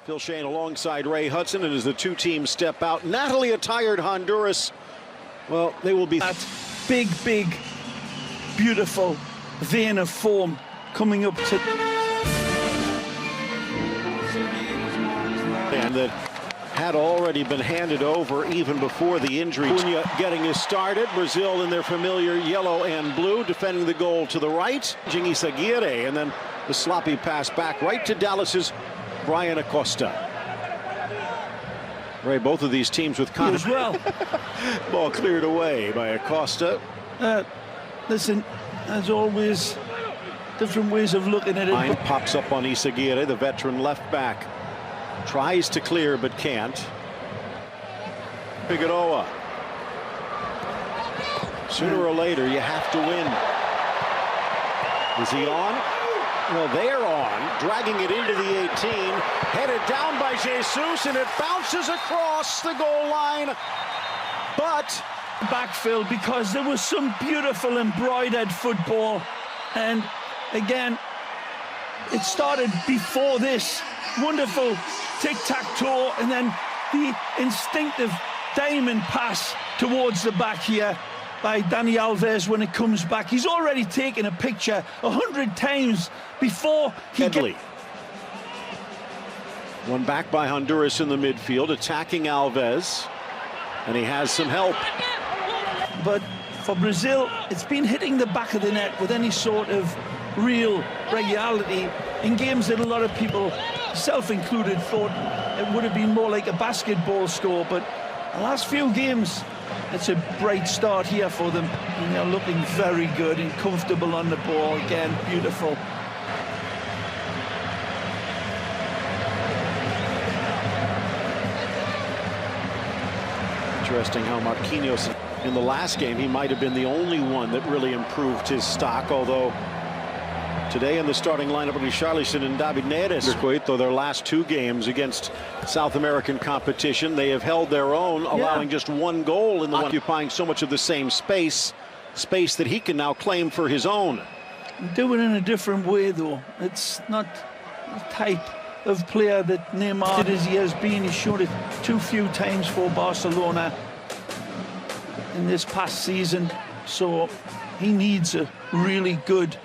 Phil Shane alongside Ray Hudson, and as the two teams step out, Natalie, a tired Honduras, well, they will be... That big, beautiful vein of form coming up to... And that had already been handed over even before the injury. Cunha getting us started. Brazil in their familiar yellow and blue, defending the goal to the right. Izaguirre, and then the sloppy pass back right to Dallas's Brian Acosta. Ray, both of these teams with confidence as well. Ball cleared away by Acosta. Listen, as always, different ways of looking at it. Line pops up on Izaguirre, the veteran left back. Tries to clear but can't. Figueroa. Sooner or later, you have to win. Is he on? Well, they're on, dragging it into the 18, headed down by Jesus, and it bounces across the goal line. But backfill, because there was some beautiful embroidered football, and again, it started before this wonderful tic-tac-toe, and then the instinctive diamond pass towards the back here by Dani Alves. When it comes back, he's already taken a picture 100 times before he gets... One back by Honduras in the midfield, attacking Alves, and he has some help. But for Brazil, it's been hitting the back of the net with any sort of real regularity in games that a lot of people, self-included, thought it would have been more like a basketball score. But the last few games, it's a bright start here for them, and they're looking very good and comfortable on the ball. Again, beautiful. Interesting how Marquinhos, in the last game, he might have been the only one that really improved his stock, although today in the starting lineup, Richarlison and David Neres, though their last two games against South American competition, they have held their own, allowing just one goal in the occupying so much of the same space that he can now claim for his own. Do it in a different way, though. It's not the type of player that Neymar did as he has been. He's shown it too few times for Barcelona in this past season, so he needs a really good...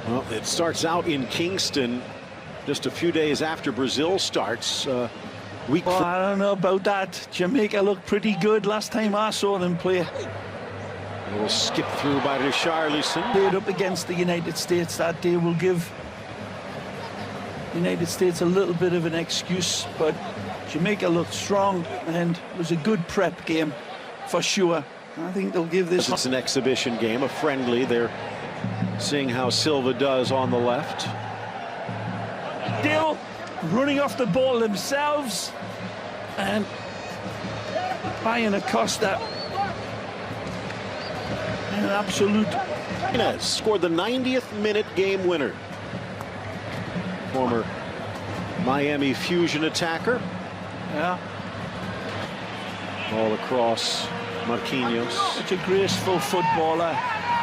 Well, it starts out in Kingston just a few days after Brazil starts. Well, I don't know about that. Jamaica looked pretty good last time I saw them play. A little skip through by Richarlison. Played up against the United States that day will give the United States a little bit of an excuse, but Jamaica looked strong and it was a good prep game for sure. I think they'll give this... It's an exhibition game, a friendly. They're seeing how Silva does on the left. Still running off the ball themselves, and Brian Acosta, an absolute... Inez scored the 90th minute game winner. Former Miami Fusion attacker. Yeah. Ball across Marquinhos. Such a graceful footballer.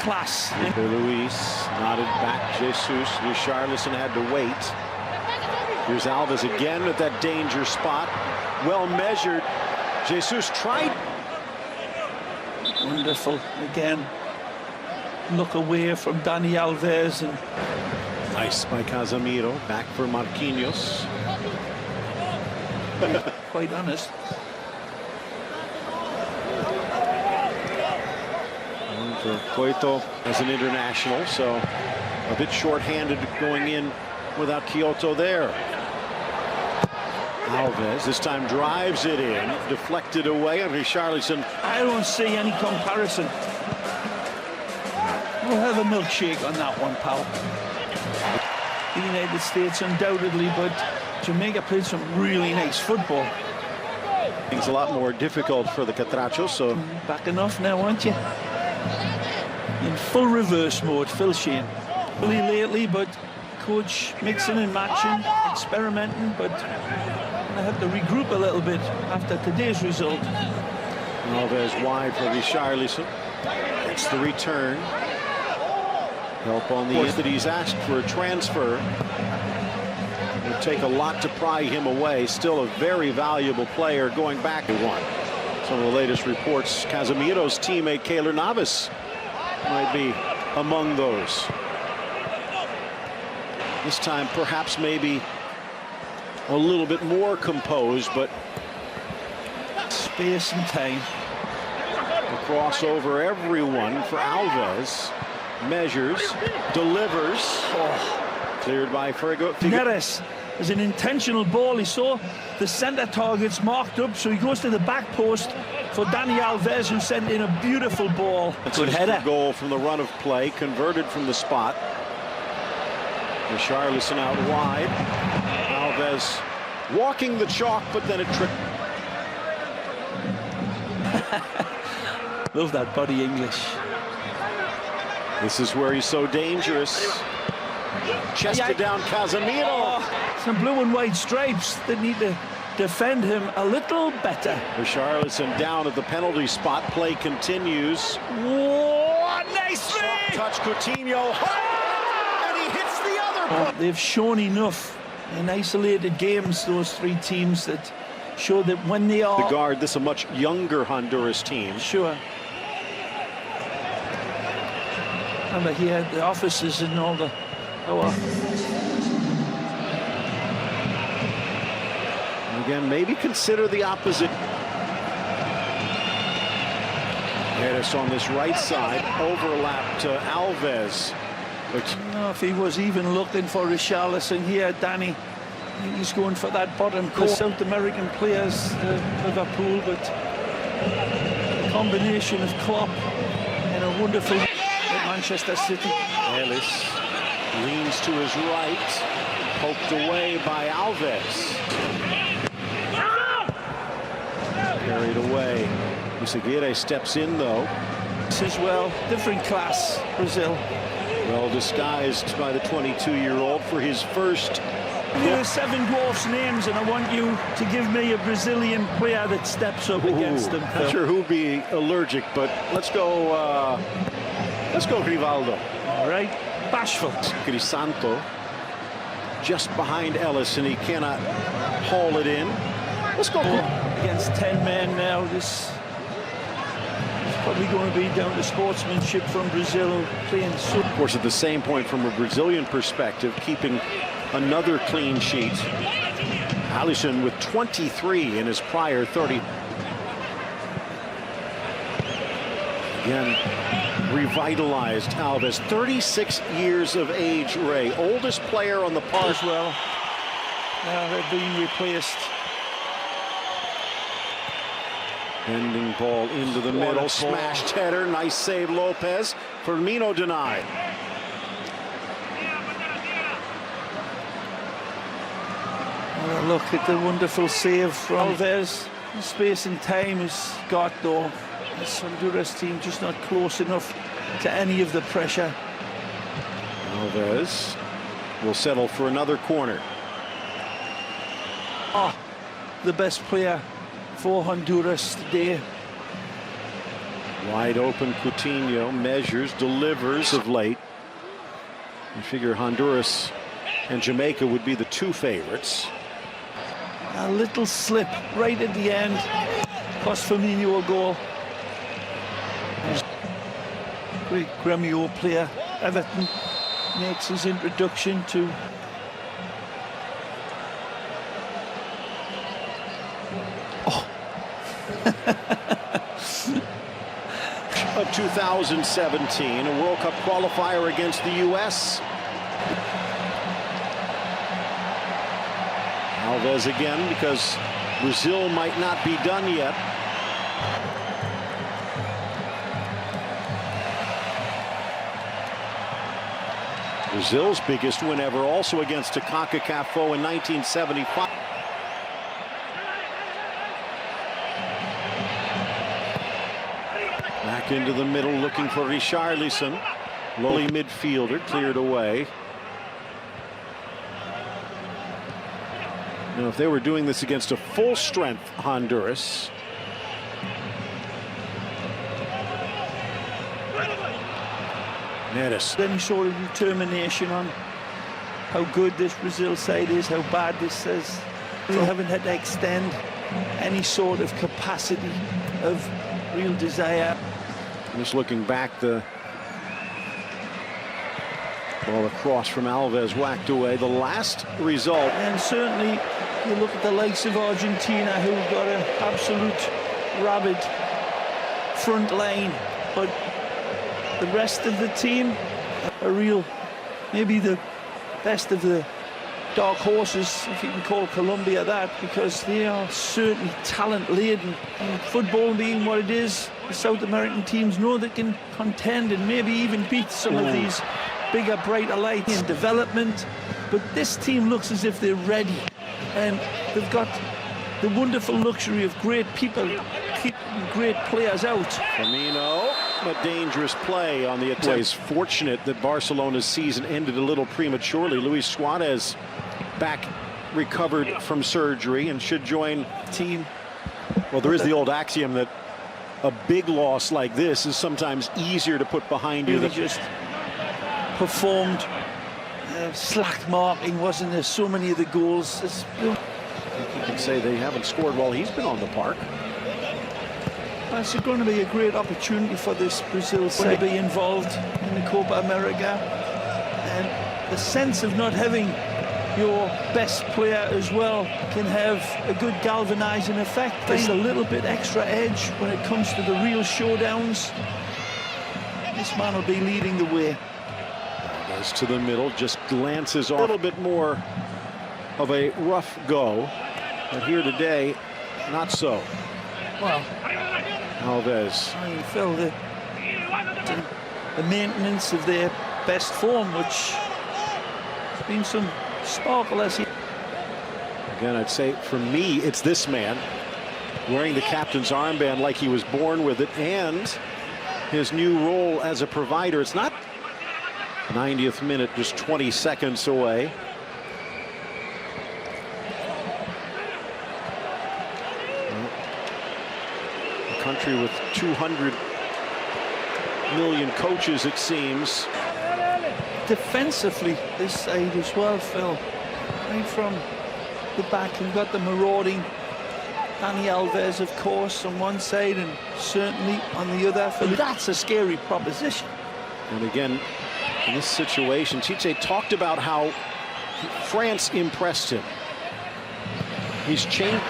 Class. Luis nodded back. Jesus. Richarlison had to wait. Here's Alves again at that danger spot. Well measured. Jesus tried. Wonderful. Again, look away from Dani Alves. And nice by Casemiro. Back for Marquinhos. Quite honest. For Coito as an international, so a bit short-handed going in without Kyoto there. Alves this time drives it in, deflected away, and Richarlison. I don't see any comparison. We'll have a milkshake on that one, pal. The United States undoubtedly, but Jamaica played some really nice football. Things a lot more difficult for the Catrachos, so... Backing off now, aren't you? In full reverse mode, Phil Shane. Really lately, but coach mixing and matching, experimenting, but I have to regroup a little bit after today's result. Alves wide for Richarlison. It's the return. Help on the that he's asked for a transfer. take a lot to pry him away. Still a very valuable player going back to one. Some of the latest reports, Casemiro's teammate Keylor Navas might be among those. This time perhaps maybe a little bit more composed, but space and time. Across over everyone for Alves. Measures, delivers. Oh, cleared by Fergo. Neres is an intentional ball. He saw the centre targets marked up, so he goes to the back post for Dani Alves, who sent in a beautiful ball. Good header. Goal from the run of play, converted from the spot. Richarlison out wide. Alves walking the chalk, but then it tripped. Love that body English. This is where he's so dangerous. Chested down Casemiro. Oh, some blue and white stripes that need to defend him a little better. Richarlison down at the penalty spot. Play continues. Whoa, nicely! Soft touch Coutinho. And he hits the other. They've shown enough in isolated games, those three teams, that show that when they are... The guard, this is a much younger Honduras team. Sure. Remember, he had the offices and all the... Again, maybe consider the opposite. Neres on this right side, overlap to Alves. I don't know if he was even looking for Richarlison here, Dani. I think he's going for that bottom corner. South American players, Liverpool, but a combination of Klopp and a wonderful Manchester City. Ellis leans to his right, poked away by Alves. Carried away. Usaguirre steps in though. This is well, different class, Brazil. Well disguised by the 22-year-old for his first. There are 7 dwarfs names, and I want you to give me a Brazilian player that steps up against them. Not sure who'd be allergic, but let's go Rivaldo. All right, bashful. Crisanto just behind Ellis, and he cannot haul it in. Let's go. Against 10 men now. This is probably going to be down to sportsmanship from Brazil playing so. Of course, at the same point, from a Brazilian perspective, keeping another clean sheet. Alisson with 23 in his prior 30. Again, revitalized Alves. 36 years of age, Ray. Oldest player on the park. As well. Now they're being replaced. Bending ball into the middle. Smashed header. Nice save, Lopez. Firmino denied. Look at the wonderful save from Alves. The space and time is got though. This Honduras team just not close enough to any of the pressure. Alves will settle for another corner. Oh, the best player for Honduras today. Wide open Coutinho measures, delivers of late. You figure Honduras and Jamaica would be the 2 favorites. A little slip right at the end. Cost Firmino a goal. Great Gremio player. Everton makes his introduction to of 2017, a World Cup qualifier against the U.S. Alves again, because Brazil might not be done yet. Brazil's biggest win ever, also against a CONCACAF foe in 1975. Back into the middle, looking for Richarlison. Lowly midfielder, cleared away. Now, if they were doing this against a full-strength Honduras, any sort of determination on how good this Brazil side is, how bad this is. We haven't had to extend any sort of capacity of real desire. Just looking back, the ball across from Alves, whacked away. The last result. And certainly, you look at the likes of Argentina, who've got an absolute rabid front line, but the rest of the team are real, maybe the best of the dark horses, if you can call Colombia that, because they are certainly talent-laden. And football being what it is, the South American teams know they can contend and maybe even beat some of these bigger, brighter lights in development. But this team looks as if they're ready, and they've got the wonderful luxury of great people keeping great players out. Firmino, a dangerous play on the attack. It's fortunate that Barcelona's season ended a little prematurely. Luis Suarez back, recovered from surgery, and should join team. Well, there is the old axiom that a big loss like this is sometimes easier to put behind you. Really just performed slack marking, wasn't there? So many of the goals. You can say they haven't scored while he's been on the park. It's going to be a great opportunity for this Brazil side to be involved in the Copa America, and the sense of not having your best player as well can have a good galvanizing effect. There's a little bit extra edge when it comes to the real showdowns. This man will be leading the way. Goes to the middle, just glances off. A little bit more of a rough go, but here today, not so. Well, Alves. I mean, Phil, the maintenance of their best form, which has been some sparkle as he. Again, I'd say for me, it's this man wearing the captain's armband like he was born with it, and his new role as a provider. It's not 90th minute, just 20 seconds away. A country with 200 million coaches, it seems. Defensively, this side as well, Phil. Right from the back, you've got the marauding Dani Alves, of course, on one side, and certainly on the other. Phil, that's a scary proposition. And again, in this situation, Chiche talked about how France impressed him. He's changed.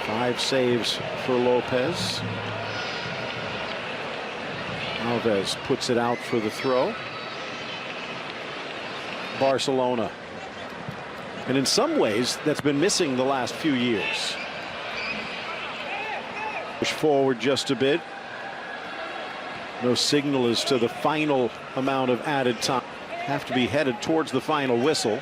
5 saves for Lopez. Alves puts it out for the throw. Barcelona. And in some ways, that's been missing the last few years. Push forward just a bit. No signal as to the final amount of added time. Have to be headed towards the final whistle.